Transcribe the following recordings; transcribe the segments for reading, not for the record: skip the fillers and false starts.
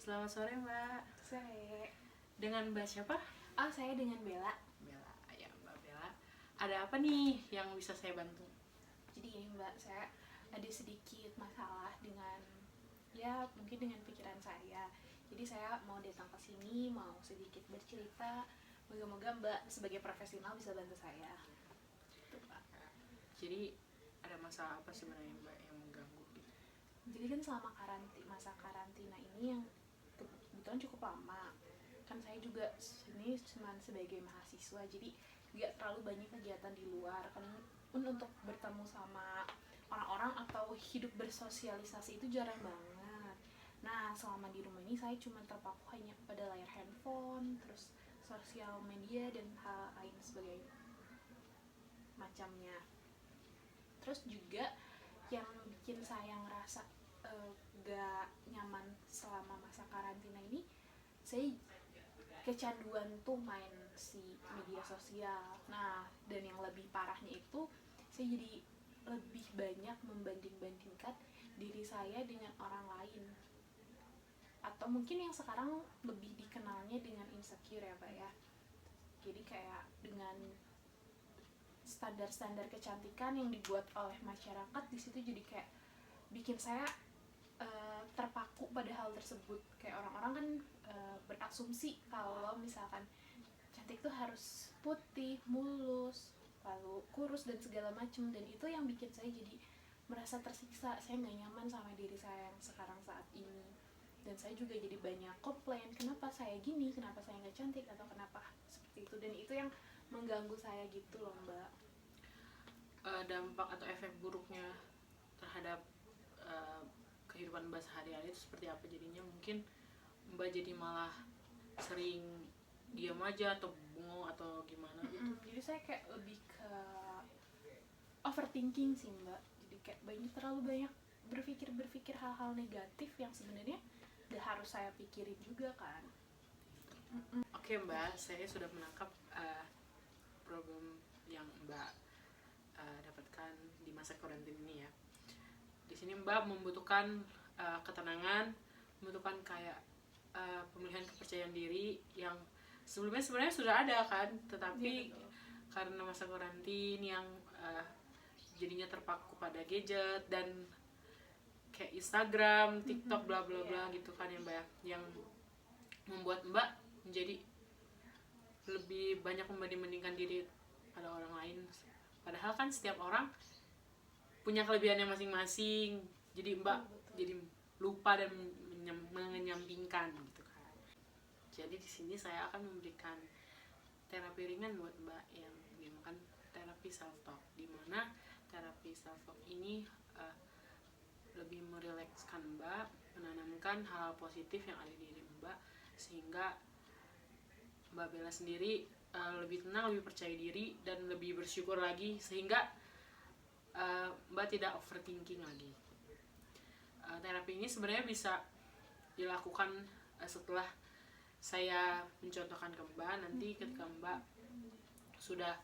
Selamat sore Mbak. Sore. Dengan Mbak siapa? Oh, saya dengan Bella. Bella. Ya Mbak Bella. Ada apa nih yang bisa saya bantu? Jadi ini Mbak, saya ada sedikit masalah dengan mungkin dengan pikiran saya. Jadi saya mau datang ke sini, mau sedikit bercerita. Moga-moga Mbak sebagai profesional bisa bantu saya. Gitu, Pak. Jadi ada masalah apa sebenarnya Mbak yang mengganggu gitu? Jadi kan selama masa karantina ini yang kebetulan cukup lama. Kan saya juga sini cuma sebagai mahasiswa, jadi nggak terlalu banyak kegiatan di luar. Kan untuk bertemu sama orang-orang atau hidup bersosialisasi itu jarang banget. Nah, selama di rumah ini saya cuma terpaku hanya pada layar handphone, terus sosial media dan hal lain sebagai macamnya. Terus juga yang bikin saya ngerasa gak nyaman selama masa karantina ini, saya kecanduan tuh main si media sosial. Nah, dan yang lebih parahnya itu saya jadi lebih banyak membanding-bandingkan diri saya dengan orang lain, atau mungkin yang sekarang lebih dikenalnya dengan insecure ya Pak ya. Jadi kayak dengan standar-standar kecantikan yang dibuat oleh masyarakat di situ, jadi kayak bikin saya terpaku pada hal tersebut. Kayak orang-orang kan berasumsi kalau misalkan cantik tuh harus putih, mulus, lalu kurus dan segala macem, dan itu yang bikin saya jadi merasa tersiksa. Saya nggak nyaman sama diri saya yang sekarang saat ini, dan saya juga jadi banyak komplain, kenapa saya gini, kenapa saya nggak cantik, atau kenapa seperti itu, dan itu yang mengganggu saya gitu loh Mbak. Dampak atau efek buruknya terhadap kehidupan Mbak sehari-hari itu seperti apa jadinya? Mungkin Mbak jadi malah sering diam aja atau bengong atau gimana gitu? Jadi saya kayak lebih ke overthinking sih Mbak. Jadi kayak terlalu banyak berpikir hal-hal negatif yang sebenarnya gak harus saya pikirin juga kan. Oke Mbak, saya sudah menangkap problem yang Mbak dapatkan di masa karantina ini ya. Di sini Mbak membutuhkan ketenangan, membutuhkan kayak pemulihan kepercayaan diri yang sebelumnya sebenarnya sudah ada kan, tetapi karena masa karantina yang jadinya terpaku pada gadget dan kayak Instagram, TikTok, bla bla bla gitu kan ya Mbak ya, yang membuat Mbak menjadi lebih banyak membanding-bandingkan diri pada orang lain. Padahal kan setiap orang punya kelebihannya masing-masing. Jadi Mbak jadi lupa dan menyampingkan gitu kan. Jadi di sini saya akan memberikan terapi ringan buat Mbak yang dinamakan terapi self talk, di mana terapi self talk ini lebih merilekskan Mbak, menanamkan hal positif yang ada di diri Mbak, sehingga Mbak Bella sendiri lebih tenang, lebih percaya diri, dan lebih bersyukur lagi, sehingga Mbak tidak overthinking lagi. Terapi ini sebenarnya bisa dilakukan setelah saya mencontohkan ke Mbak. Nanti ketika Mbak sudah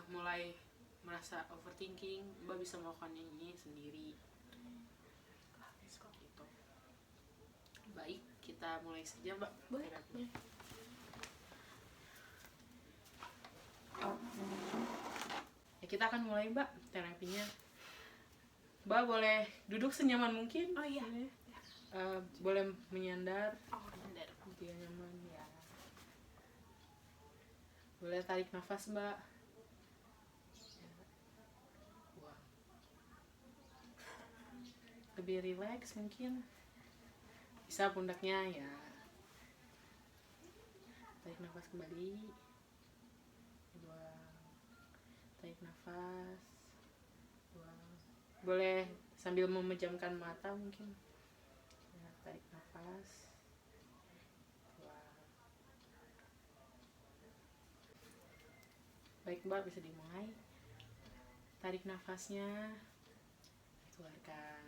mulai merasa overthinking, Mbak bisa melakukan ini sendiri. Seperti itu. Baik, kita mulai saja Mbak terapinya. Ya, kita akan mulai Mbak terapinya. Mbak boleh duduk senyaman mungkin. Oh iya. Boleh menyandar. Oh, benar. Biar nyaman ya. Boleh tarik nafas Mbak. Lebih rileks mungkin. Bisa pundaknya ya. Tarik nafas kembali. Buang. Tarik nafas. Buang. Boleh sambil memejamkan mata mungkin. Ya, tarik nafas. Buang. Baik Mbak, bisa dimulai. Tarik nafasnya. Keluarkan.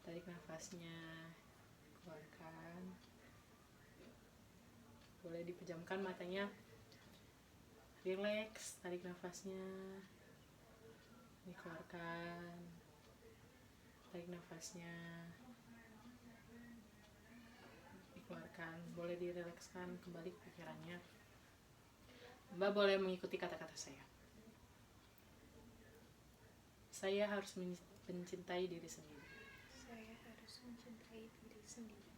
Tarik nafasnya. Keluarkan. Boleh dipejamkan matanya. Relax, tarik nafasnya. Dikeluarkan. Tarik nafasnya. keluarkan, boleh direlakskan kembali pikirannya. Mbak boleh mengikuti kata-kata saya. Saya harus mencintai diri sendiri. Saya harus mencintai diri sendiri.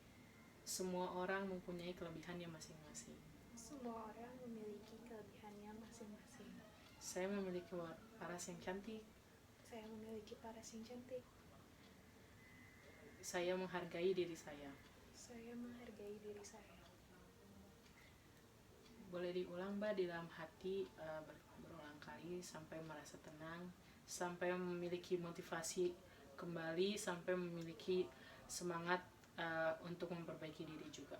Semua orang mempunyai kelebihannya masing-masing. Semua orang memiliki kelebihannya masing-masing. Saya memiliki paras yang cantik. Saya memiliki paras yang cantik. Saya menghargai diri saya. Saya menghargai diri saya. Boleh diulang Mbak di dalam hati berulang kali sampai merasa tenang, sampai memiliki motivasi kembali, sampai memiliki semangat untuk memperbaiki diri juga.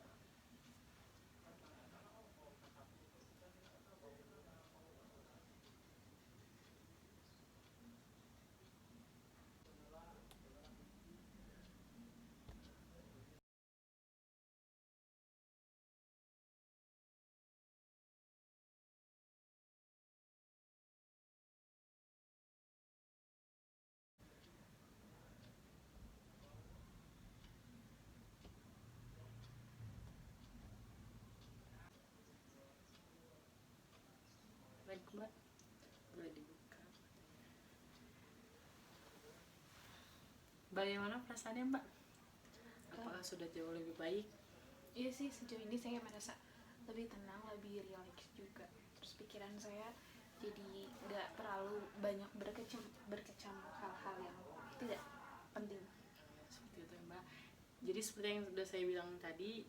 Baik Mbak, boleh dibuka. Bagaimana perasaannya Mbak? Apakah sudah jauh lebih baik? Iya sih, sejauh ini saya merasa lebih tenang, lebih rileks juga. Terus pikiran saya jadi nggak terlalu banyak berkecam hal-hal yang tidak penting. Seperti itu Mbak. Jadi seperti yang sudah saya bilang tadi,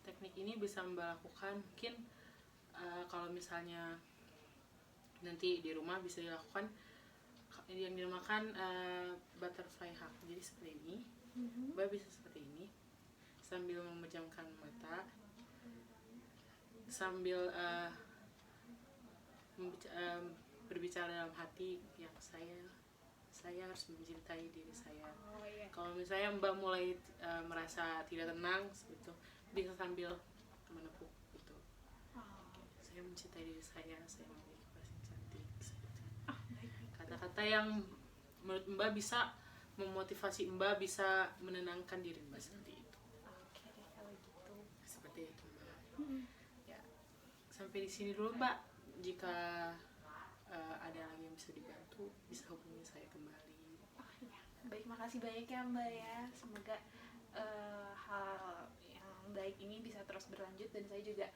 teknik ini bisa Mbak lakukan mungkin kalau misalnya nanti di rumah bisa dilakukan yang dinamakan butterfly hug. Jadi seperti ini, Mbak bisa seperti ini sambil memejamkan mata, sambil berbicara dalam hati yang saya harus mencintai diri saya. Oh iya. Kalau misalnya Mbak mulai merasa tidak tenang seperti itu, bisa sambil menepuk gitu. Saya mencintai diri saya memiliki paras yang cantik. Kata-kata yang menurut Mbak bisa memotivasi Mbak, bisa menenangkan diri Mbak seperti itu. Oke, kalau gitu. Seperti itu Mbak. Ya, sampai di sini dulu Mbak. Jika ada lagi yang bisa dibantu, bisa hubungi saya kembali. Oh iya. Baik, makasih banyak ya Mbak ya. Semoga hal yang baik ini bisa terus berlanjut dan saya juga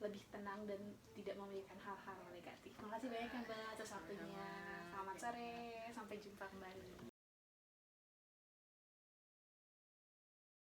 lebih tenang dan tidak memikirkan hal-hal yang negatif. Makasih banyak ya Mbak atas waktunya. Selamat sore, sampai jumpa kembali.